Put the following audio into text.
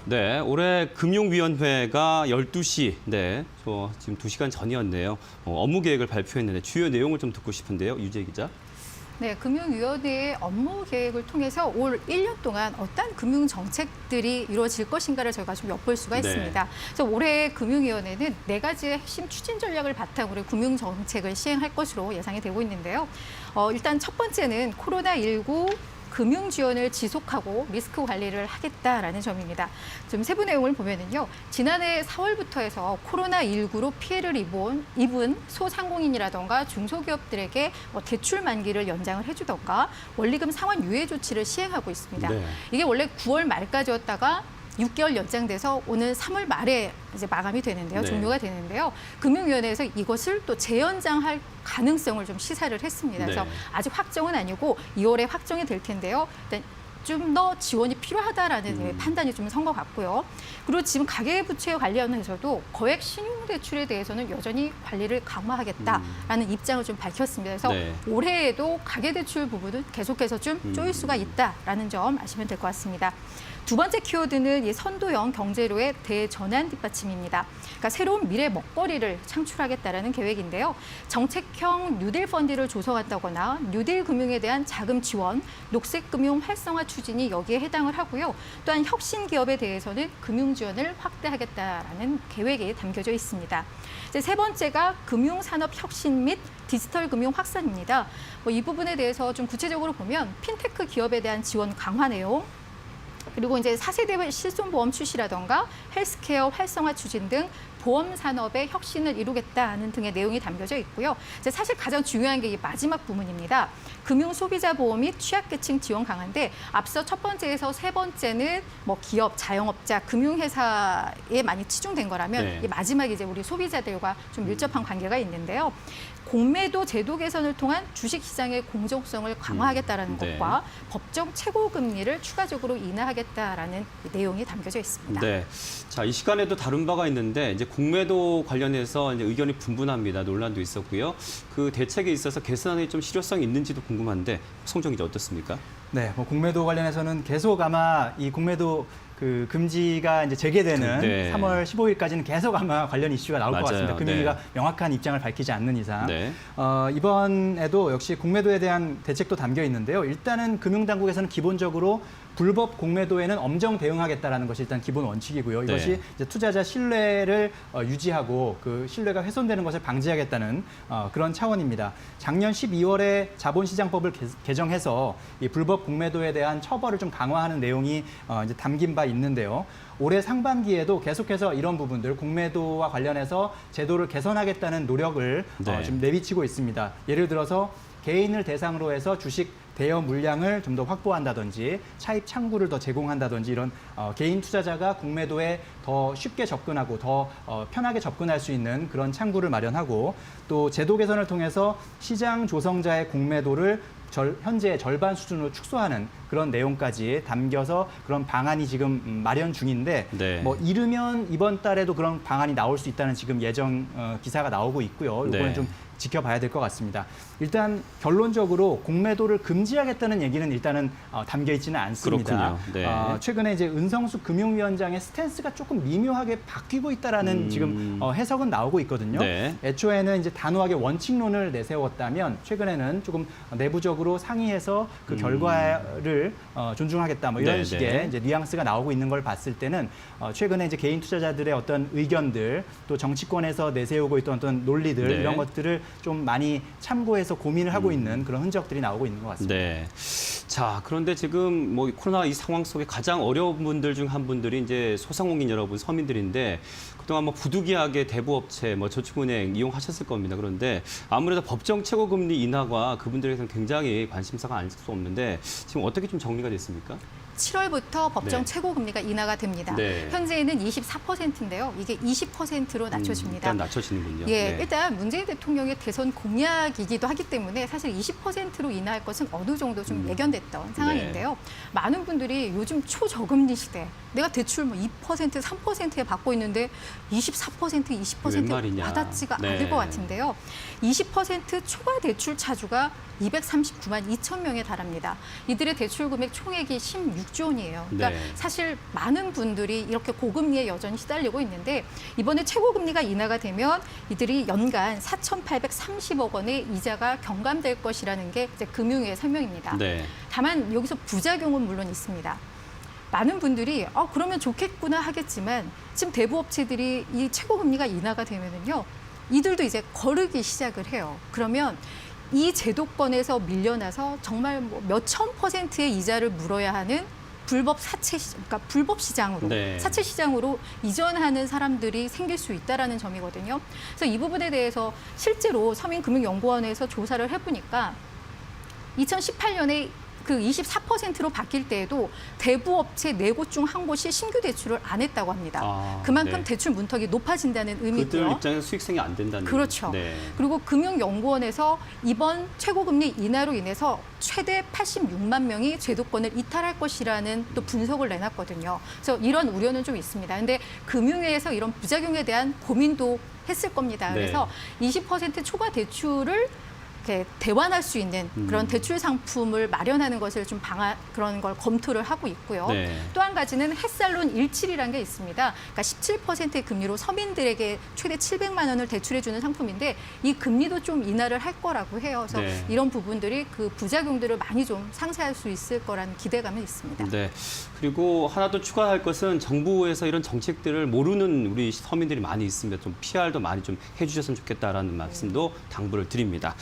네, 올해 금융위원회가 12시, 지금 2시간 전이었네요. 업무 계획을 발표했는데 주요 내용을 좀 듣고 싶은데요. 유재 기자. 네, 금융위원회의 업무 계획을 통해서 올 1년 동안 어떤 금융 정책들이 이루어질 것인가를 저희가 좀 엿볼 수가 있습니다. 그래서 올해 금융위원회는 4가지의 핵심 추진 전략을 바탕으로 금융 정책을 시행할 것으로 예상이 되고 있는데요. 일단 첫 번째는 코로나19 금융 지원을 지속하고 리스크 관리를 하겠다라는 점입니다. 좀 세부 내용을 보면은요. 지난해 4월부터 해서 코로나19로 피해를 입은 소상공인이라던가 중소기업들에게 대출 만기를 연장을 해주던가 원리금 상환 유예 조치를 시행하고 있습니다. 네. 이게 원래 9월 말까지였다가 6개월 연장돼서 오늘 3월 말에 이제 마감이 되는데요. 네. 종료가 되는데요. 금융위원회에서 이것을 또 재연장할 가능성을 좀 시사를 했습니다. 그래서 네. 아직 확정은 아니고 2월에 확정이 될 텐데요. 일단 좀 더 지원이 필요하다라는 판단이 좀 선 것 같고요. 그리고 지금 가계부채 관련해서도 거액 신용대출에 대해서는 여전히 관리를 강화하겠다라는 입장을 좀 밝혔습니다. 그래서 네. 올해에도 가계대출 부분은 계속해서 좀 쪼일 수가 있다라는 점 아시면 될 것 같습니다. 두 번째 키워드는 이 선도형 경제로의 대전환 뒷받침입니다. 그러니까 새로운 미래 먹거리를 창출하겠다라는 계획인데요. 정책형 뉴딜 펀드를 조성한다거나 뉴딜 금융에 대한 자금 지원, 녹색 금융 활성화 추진이 여기에 해당을 하고요. 또한 혁신 기업에 대해서는 금융 지원을 확대하겠다라는 계획이 담겨져 있습니다. 이제 세 번째가 금융산업 혁신 및 디지털 금융 확산입니다. 이 부분에 대해서 좀 구체적으로 보면 핀테크 기업에 대한 지원 강화 내용, 그리고 이제 4세대 실손보험 출시라던가 헬스케어 활성화 추진 등 보험 산업의 혁신을 이루겠다는 등의 내용이 담겨져 있고요. 이제 사실 가장 중요한 게 이 마지막 부분입니다. 금융 소비자 보험 및 취약계층 지원 강화인데 앞서 첫 번째에서 세 번째는 기업, 자영업자, 금융회사에 많이 치중된 거라면 이 마지막 이제 우리 소비자들과 좀 밀접한 관계가 있는데요. 공매도 제도 개선을 통한 주식시장의 공정성을 강화하겠다라는 것과 법정 최고금리를 추가적으로 인하하겠다라는 내용이 담겨져 있습니다. 네. 자, 이 시간에도 다룬 바가 있는데 이제 공매도 관련해서 이제 의견이 분분합니다. 논란도 있었고요. 그 대책에 있어서 개선안이 좀 실효성이 있는지도 궁금한데 송정 기자 어떻습니까? 네, 공매도 관련해서는 계속 아마 이 공매도 금지가 이제 재개되는 3월 15일까지는 계속 아마 관련 이슈가 나올 것 같습니다. 금융위가 명확한 입장을 밝히지 않는 이상. 이번에도 역시 공매도에 대한 대책도 담겨 있는데요. 일단은 금융당국에서는 기본적으로 불법 공매도에는 엄정 대응하겠다라는 것이 일단 기본 원칙이고요. 이것이 이제 투자자 신뢰를 유지하고 그 신뢰가 훼손되는 것을 방지하겠다는 그런 차원입니다. 작년 12월에 자본시장법을 개정해서 이 불법 공매도에 대한 처벌을 좀 강화하는 내용이 이제 담긴 바 있는데요. 올해 상반기에도 계속해서 이런 부분들 공매도와 관련해서 제도를 개선하겠다는 노력을 좀 내비치고 있습니다. 예를 들어서 개인을 대상으로 해서 주식 대여 물량을 좀 더 확보한다든지 차입 창구를 더 제공한다든지 이런 개인 투자자가 공매도에 더 쉽게 접근하고 더 편하게 접근할 수 있는 그런 창구를 마련하고 또 제도 개선을 통해서 시장 조성자의 공매도를 현재 절반 수준으로 축소하는 그런 내용까지 담겨서 그런 방안이 지금 마련 중인데 이르면 이번 달에도 그런 방안이 나올 수 있다는 지금 예정 기사가 나오고 있고요. 이거는 좀 지켜봐야 될 것 같습니다. 일단 결론적으로 공매도를 금지하겠다는 얘기는 일단은 담겨 있지는 않습니다. 최근에 이제 은성수 금융위원장의 스탠스가 조금 미묘하게 바뀌고 있다라는 지금 해석은 나오고 있거든요. 애초에는 이제 단호하게 원칙론을 내세웠다면 최근에는 조금 내부적으로 상의해서 그 결과를 존중하겠다 이런 식의 이제 뉘앙스가 나오고 있는 걸 봤을 때는 최근에 이제 개인 투자자들의 어떤 의견들 또 정치권에서 내세우고 있던 어떤 논리들 이런 것들을 좀 많이 참고해서 고민을 하고 있는 그런 흔적들이 나오고 있는 것 같습니다. 자, 그런데 지금 코로나 이 상황 속에 가장 어려운 분들 중 한 분들이 이제 소상공인 여러분, 서민들인데 그동안 부득이하게 대부업체, 저축은행 이용하셨을 겁니다. 그런데 아무래도 법정 최고금리 인하가 그분들에게는 굉장히 관심사가 아닐 수 없는데 지금 어떻게 좀 정리가 됐습니까? 7월부터 법정 최고금리가 인하가 됩니다. 현재는 24%인데요. 이게 20%로 낮춰집니다. 일단 낮춰지는군요. 일단 문재인 대통령의 대선 공약이기도 하기 때문에 사실 20%로 인하할 것은 어느 정도 좀 예견됐던 상황인데요. 많은 분들이 요즘 초저금리 시대, 내가 대출 2%, 3%에 받고 있는데 24%, 20% 와닿지가 않을 것 같은데요. 20% 초과 대출 차주가 239만 2천 명에 달합니다. 이들의 대출 금액 총액이 16 6조 원이에요. 그러니까 네. 사실 많은 분들이 이렇게 고금리에 여전히 시달리고 있는데 이번에 최고금리가 인하가 되면 이들이 연간 4,830억 원의 이자가 경감될 것이라는 게 이제 금융위의 설명입니다. 네. 다만 여기서 부작용은 물론 있습니다. 많은 분들이 그러면 좋겠구나 하겠지만 지금 대부업체들이 이 최고금리가 인하가 되면은요. 이들도 이제 거르기 시작을 해요. 그러면 이 제도권에서 밀려나서 정말 뭐 몇천 %의 이자를 물어야 하는 불법 그러니까 불법 시장으로, 네. 사채 시장으로 이전하는 사람들이 생길 수 있다라는 점이거든요. 그래서 이 부분에 대해서 실제로 서민금융연구원에서 조사를 해보니까 2018년에 그 24%로 바뀔 때에도 대부업체 4곳 중 한 곳이 신규 대출을 안 했다고 합니다. 그만큼 네. 대출 문턱이 높아진다는 의미고요. 그들 입장에서 수익성이 안 된다는. 그렇죠. 네. 그리고 금융연구원에서 이번 최고금리 인하로 인해서 최대 86만 명이 제도권을 이탈할 것이라는 또 분석을 내놨거든요. 그래서 이런 우려는 좀 있습니다. 근데 금융위에서 이런 부작용에 대한 고민도 했을 겁니다. 그래서 20% 초과 대출을 이렇게 대환할 수 있는 그런 대출 상품을 마련하는 것을 좀 그런 걸 검토를 하고 있고요. 네. 또 한 가지는 햇살론 17이라는 게 있습니다. 그러니까 17%의 금리로 서민들에게 최대 700만 원을 대출해주는 상품인데 이 금리도 좀 인하를 할 거라고 해요. 그래서 네. 이런 부분들이 그 부작용들을 많이 좀 상쇄할 수 있을 거라는 기대감이 있습니다. 네. 그리고 하나 더 추가할 것은 정부에서 이런 정책들을 모르는 우리 서민들이 많이 있습니다. 좀 PR도 많이 좀 해주셨으면 좋겠다라는 말씀도 당부를 드립니다.